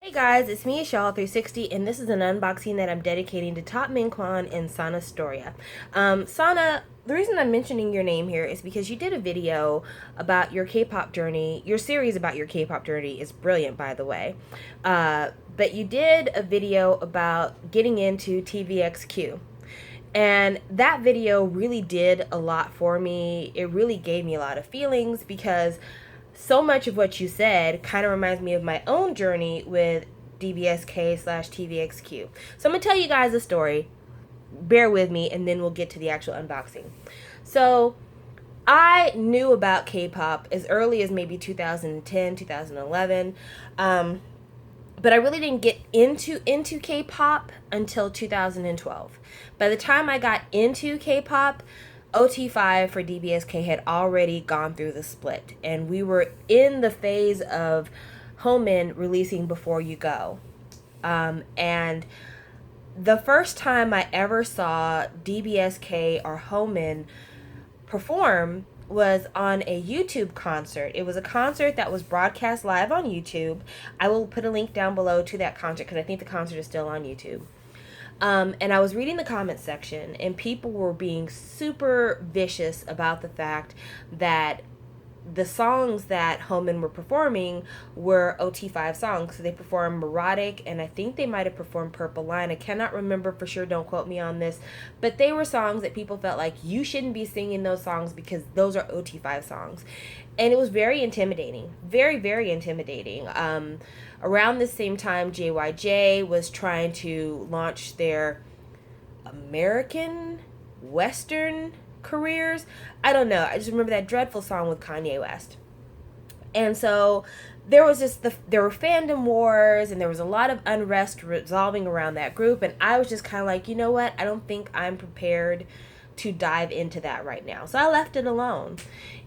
Hey guys, it's me, Shaw360, and this is an unboxing that I'm dedicating to Top Min Kwan and Sana Storia. Sana, the reason I'm mentioning your name here is because you did a video about your K-pop journey. Your series about your K-pop journey is brilliant, by the way. But you did a video about getting into TVXQ. And that video really did a lot for me. It really gave me a lot of feelings because so much of what you said kind of reminds me of my own journey with DBSK/TVXQ. So I'm going to tell you guys a story. Bear with me, and then we'll get to the actual unboxing. So I knew about K-pop as early as maybe 2010, 2011. But I really didn't get into K-pop until 2012. By the time I got into K-pop, OT5 for DBSK had already gone through the split, and we were in the phase of Homin releasing Before You Go. And the first time I ever saw DBSK or Homin perform was on a YouTube concert. It was a concert that was broadcast live on YouTube. I will put a link down below to that concert because I think the concert is still on YouTube. And I was reading the comment section, and people were being super vicious about the fact that the songs that Homin were performing were OT5 songs. So they performed Neurotic, and I think they might have performed Purple Line. I cannot remember for sure, don't quote me on this. But they were songs that people felt like you shouldn't be singing those songs because those are OT5 songs. And it was very intimidating. Very, very intimidating. Around the same time, JYJ was trying to launch their American Western careers. I don't know. I just remember that dreadful song with Kanye West. And so there was there were fandom wars, and there was a lot of unrest resolving around that group, and I was just kind of like, you know what? I don't think I'm prepared to dive into that right now. So I left it alone.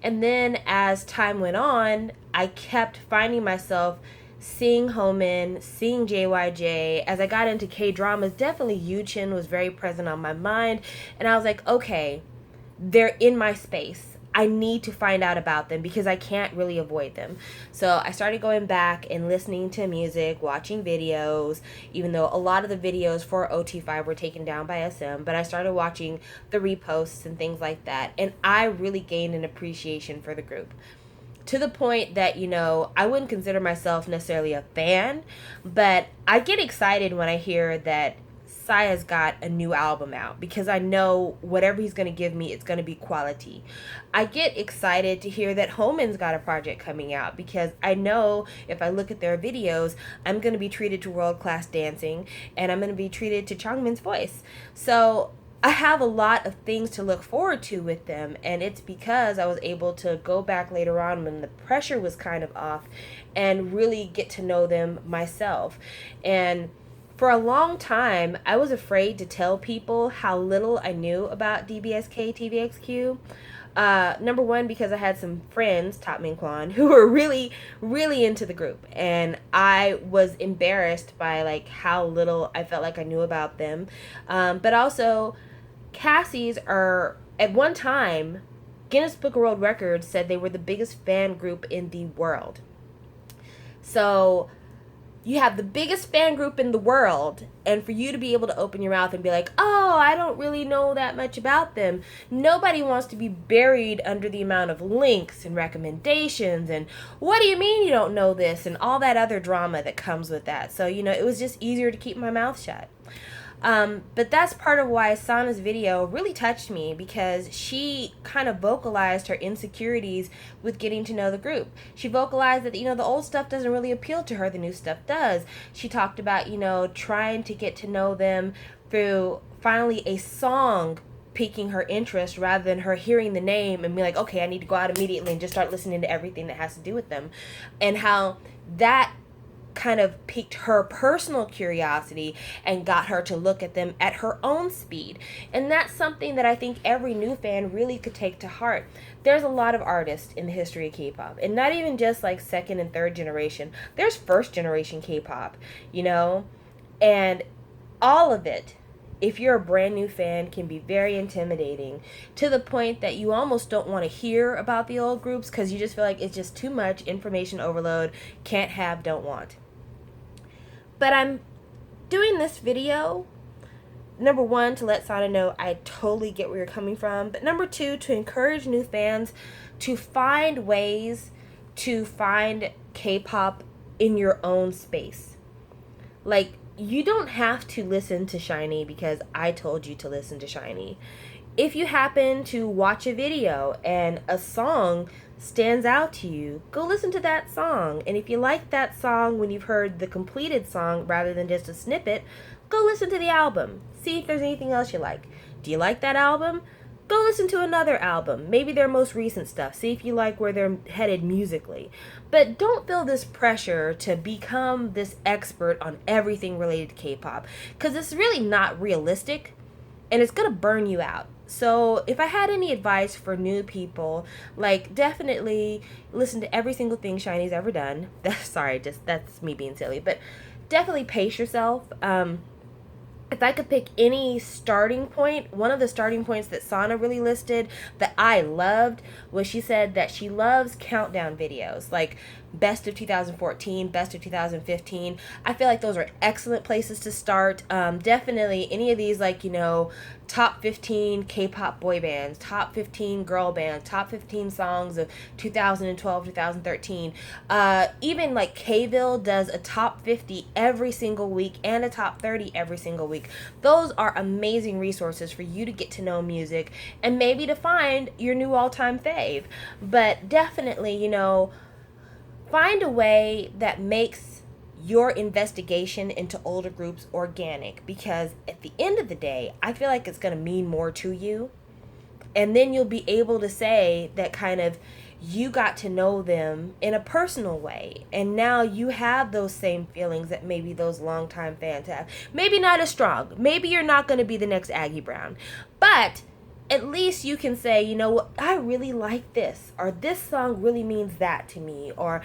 And then as time went on, I kept finding myself seeing Homin, seeing JYJ. As I got into K-dramas, definitely Yuchin was very present on my mind, and I was like, okay, they're in my space. I need to find out about them because I can't really avoid them. So I started going back and listening to music, watching videos, even though a lot of the videos for OT5 were taken down by SM, but I started watching the reposts and things like that, and I really gained an appreciation for the group. To the point that, you know, I wouldn't consider myself necessarily a fan, but I get excited when I hear that Saya's got a new album out because I know whatever he's going to give me, it's going to be quality. I get excited to hear that Homan's got a project coming out because I know if I look at their videos, I'm going to be treated to world-class dancing, and I'm going to be treated to Changmin's voice. So I have a lot of things to look forward to with them, and it's because I was able to go back later on when the pressure was kind of off and really get to know them myself. And for a long time, I was afraid to tell people how little I knew about DBSK TVXQ. Number one, because I had some friends, Top Min Kwan, who were really, really into the group, and I was embarrassed by like how little I felt like I knew about them. But also, Cassie's are, at one time, Guinness Book of World Records said they were the biggest fan group in the world. So you have the biggest fan group in the world, and for you to be able to open your mouth and be like, oh, I don't really know that much about them. Nobody wants to be buried under the amount of links and recommendations and what do you mean you don't know this and all that other drama that comes with that. So, you know, it was just easier to keep my mouth shut. But that's part of why Sana's video really touched me, because she kind of vocalized her insecurities with getting to know the group. She vocalized that, you know, the old stuff doesn't really appeal to her, the new stuff does. She talked about, you know, trying to get to know them through finally a song piquing her interest rather than her hearing the name and be like, okay, I need to go out immediately and just start listening to everything that has to do with them. And how that kind of piqued her personal curiosity and got her to look at them at her own speed. And that's something that I think every new fan really could take to heart. There's a lot of artists in the history of K-pop, and not even just like second and third generation. There's first generation K-pop, you know, and all of it, if you're a brand new fan, can be very intimidating to the point that you almost don't want to hear about the old groups because you just feel like it's just too much information overload, can't have, don't want. But I'm doing this video, number one, to let Sana know I totally get where you're coming from, but number two, to encourage new fans to find ways to find K-pop in your own space. Like, you don't have to listen to SHINee because I told you to listen to SHINee. If you happen to watch a video and a song stands out to you, go listen to that song. And if you like that song when you've heard the completed song rather than just a snippet, go listen to the album. See if there's anything else you like. Do you like that album? Go listen to another album, maybe their most recent stuff. See if you like where they're headed musically. But don't feel this pressure to become this expert on everything related to K-pop, because it's really not realistic and it's going to burn you out. So if I had any advice for new people, like, definitely listen to every single thing SHINee's ever done. That's me being silly, but definitely pace yourself. If I could pick any starting point, one of the starting points that Sana really listed that I loved was she said that she loves countdown videos, like best of 2014, best of 2015. I feel like those are excellent places to start. Definitely any of these, like, top 15 K-pop boy bands, top 15 girl bands, top 15 songs of 2012, 2013. Even like Kville does a top 50 every single week and a top 30 every single week. Those are amazing resources for you to get to know music and maybe to find your new all-time fave. But definitely, find a way that makes your investigation into older groups organic, because at the end of the day, I feel like it's going to mean more to you. And then you'll be able to say that kind of you got to know them in a personal way. And now you have those same feelings that maybe those longtime fans have. Maybe not as strong. Maybe you're not going to be the next Aggie Brown. But at least you can say, I really like this, or this song really means that to me, or,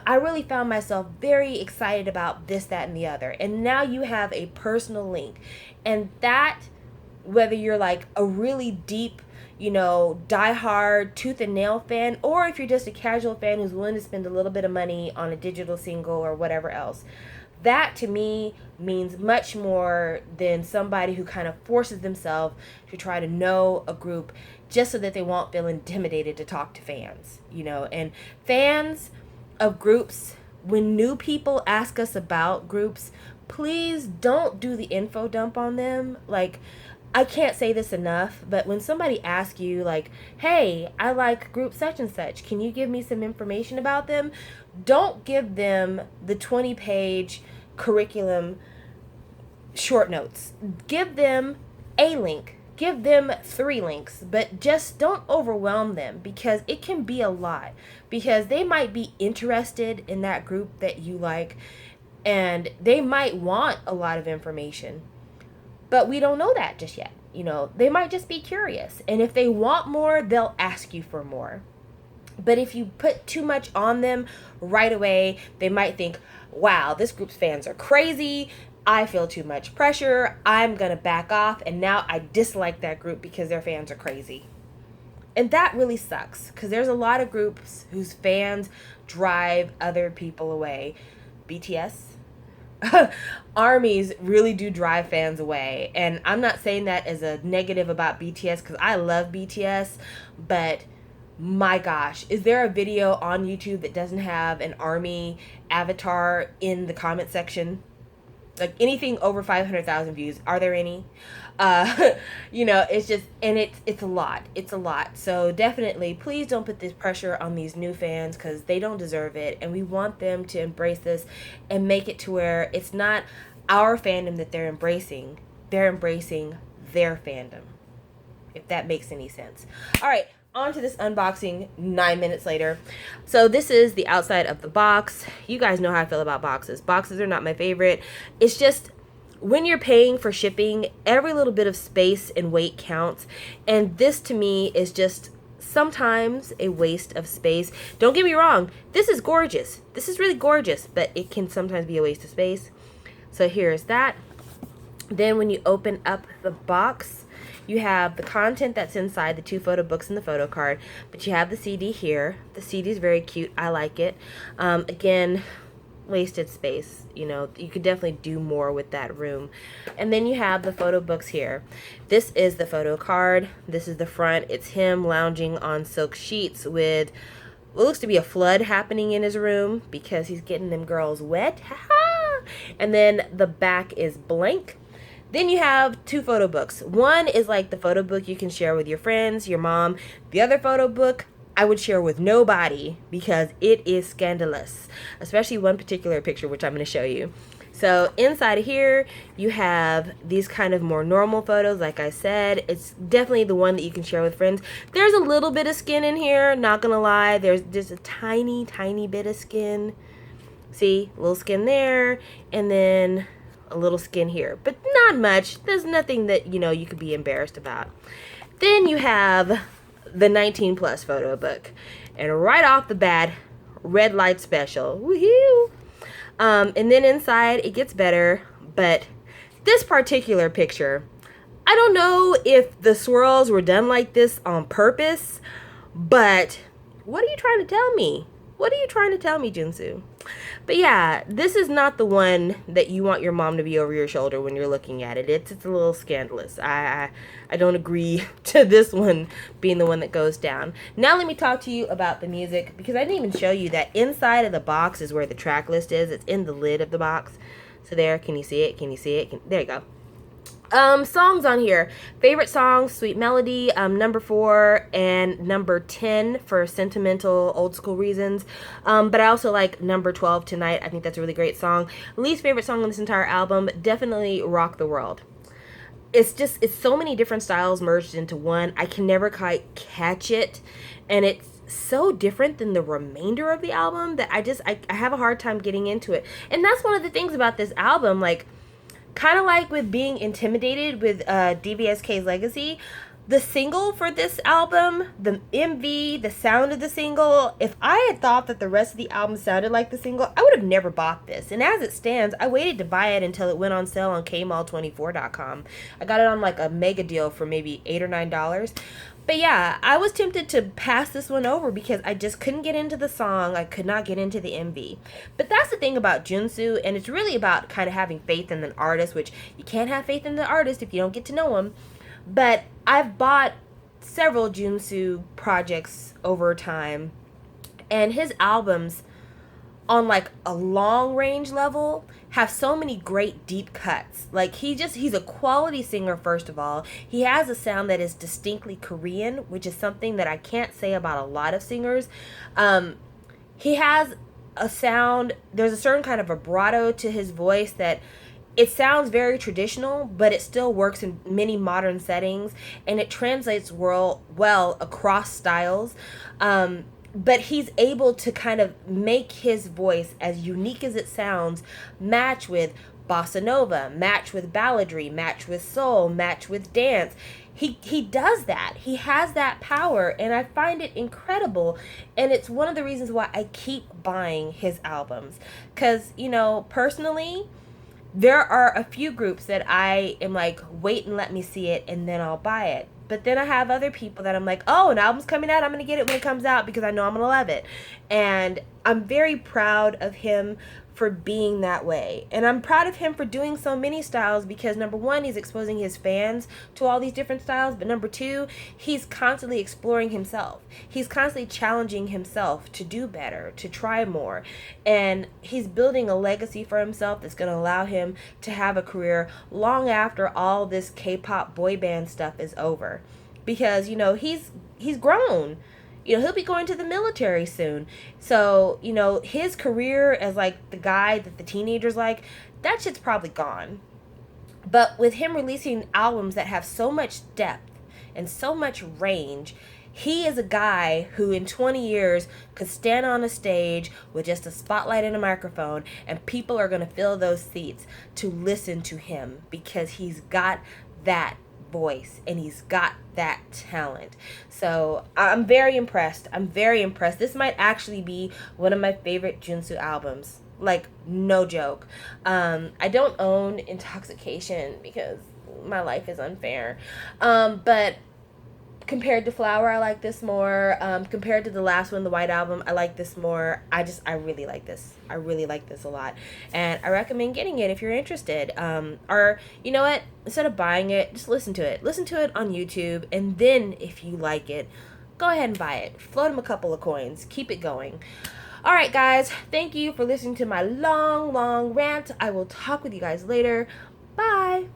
I really found myself very excited about this, that, and the other. And now you have a personal link. And that, whether you're like a really deep, diehard tooth and nail fan, or if you're just a casual fan who's willing to spend a little bit of money on a digital single or whatever else, that to me means much more than somebody who kind of forces themselves to try to know a group just so that they won't feel intimidated to talk to fans, and fans of groups, when new people ask us about groups, please don't do the info dump on them. Like, I can't say this enough, but when somebody asks you, like, hey, I like group such and such, can you give me some information about them? Don't give them the 20-page curriculum short notes. Give them a link. Give them 3 links, but just don't overwhelm them, because it can be a lot. Because they might be interested in that group that you like, and they might want a lot of information. But we don't know that just yet. They might just be curious. And if they want more, they'll ask you for more. But if you put too much on them right away, they might think, wow, this group's fans are crazy. I feel too much pressure. I'm going to back off. And now I dislike that group because their fans are crazy. And that really sucks, because there's a lot of groups whose fans drive other people away. BTS. Armies really do drive fans away, and I'm not saying that as a negative about BTS, because I love BTS, but my gosh, is there a video on YouTube that doesn't have an ARMY avatar in the comment section? Like, anything over 500,000 views, are there any? It's just, and it's a lot. It's a lot. So definitely, please don't put this pressure on these new fans, because they don't deserve it. And we want them to embrace this and make it to where it's not our fandom that they're embracing. They're embracing their fandom, if that makes any sense. All right. On to this unboxing 9 minutes later. So this is the outside of the box. You guys know how I feel about boxes. Boxes are not my favorite. It's just, when you're paying for shipping, every little bit of space and weight counts. And this to me is just sometimes a waste of space. Don't get me wrong. This is gorgeous. This is really gorgeous, but it can sometimes be a waste of space. So here's that. Then when you open up the box, you have the content that's inside, the 2 photo books and the photo card, but you have the CD here. The CD is very cute. I like it. Again, wasted space. You know, you could definitely do more with that room. And then you have the photo books here. This is the photo card. This is the front. It's him lounging on silk sheets with what looks to be a flood happening in his room because he's getting them girls wet. And then the back is blank. Then you have two photo books. One is like the photo book you can share with your friends, your mom. The other photo book I would share with nobody because it is scandalous, especially one particular picture, which I'm going to show you. So inside of here, you have these kind of more normal photos. Like I said, it's definitely the one that you can share with friends. There's a little bit of skin in here, not going to lie. There's just a tiny, tiny bit of skin. See, a little skin there, and then a little skin here, but not much. There's nothing that, you know, you could be embarrassed about. Then you have the 19 plus photo book, and right off the bat, red light special. Woohoo! And then inside it gets better, but this particular picture, I don't know if the swirls were done like this on purpose, but what are you trying to tell me? What are you trying to tell me, Junsu? But yeah, this is not the one that you want your mom to be over your shoulder when you're looking at it. It's a little scandalous. I don't agree to this one being the one that goes down. Now let me talk to you about the music, because I didn't even show you that inside of the box is where the track list is. It's in the lid of the box. So there, can you see it? Can you see it? There you go. Songs on here. Favorite songs, Sweet Melody, number 4 and number 10 for sentimental old school reasons. But I also like number 12, Tonight. I think that's a really great song. Least favorite song on this entire album, definitely Rock the World. It's so many different styles merged into one. I can never quite catch it. And it's so different than the remainder of the album that I have a hard time getting into it. And that's one of the things about this album, like, kind of like with being intimidated with DVSK's Legacy, the single for this album, the MV, the sound of the single, if I had thought that the rest of the album sounded like the single, I would have never bought this. And as it stands, I waited to buy it until it went on sale on kmall24.com. I got it on like a mega deal for maybe $8 or $9. But yeah, I was tempted to pass this one over because I just couldn't get into the song. I could not get into the MV. But that's the thing about Junsu, and it's really about kind of having faith in an artist, which you can't have faith in the artist if you don't get to know him. But I've bought several Junsu projects over time, and his albums on like a long range level have so many great deep cuts. Like he's a quality singer. First of all, he has a sound that is distinctly Korean, which is something that I can't say about a lot of singers. He has a sound, there's a certain kind of vibrato to his voice that it sounds very traditional, but it still works in many modern settings, and it translates well across styles. But he's able to kind of make his voice, as unique as it sounds, match with bossa nova, match with balladry, match with soul, match with dance. He does that. He has that power, and I find it incredible. And it's one of the reasons why I keep buying his albums. Because, you know, personally, there are a few groups that I am like, wait and let me see it, and then I'll buy it. But then I have other people that I'm like, oh, an album's coming out, I'm going to get it when it comes out because I know I'm going to love it. And I'm very proud of him for being that way. And I'm proud of him for doing so many styles because, number one, he's exposing his fans to all these different styles. But number two, he's constantly exploring himself. He's constantly challenging himself to do better, to try more. And he's building a legacy for himself that's going to allow him to have a career long after all this K-pop boy band stuff is over. Because, you know, he's grown. You know, he'll be going to the military soon. So, you know, his career as like the guy that the teenagers like, that shit's probably gone. But with him releasing albums that have so much depth and so much range, he is a guy who in 20 years could stand on a stage with just a spotlight and a microphone, and people are going to fill those seats to listen to him because he's got that voice and he's got that talent. So I'm very impressed. This might actually be one of my favorite Junsu albums, like no joke. I don't own Intoxication because my life is unfair, but Compared to Flower, I like this more. Compared to the last one, the White Album, I like this more. I really like this. I really like this a lot. And I recommend getting it if you're interested. Or, you know what? Instead of buying it, just listen to it. Listen to it on YouTube. And then, if you like it, go ahead and buy it. Float them a couple of coins. Keep it going. All right, guys. Thank you for listening to my long rant. I will talk with you guys later. Bye.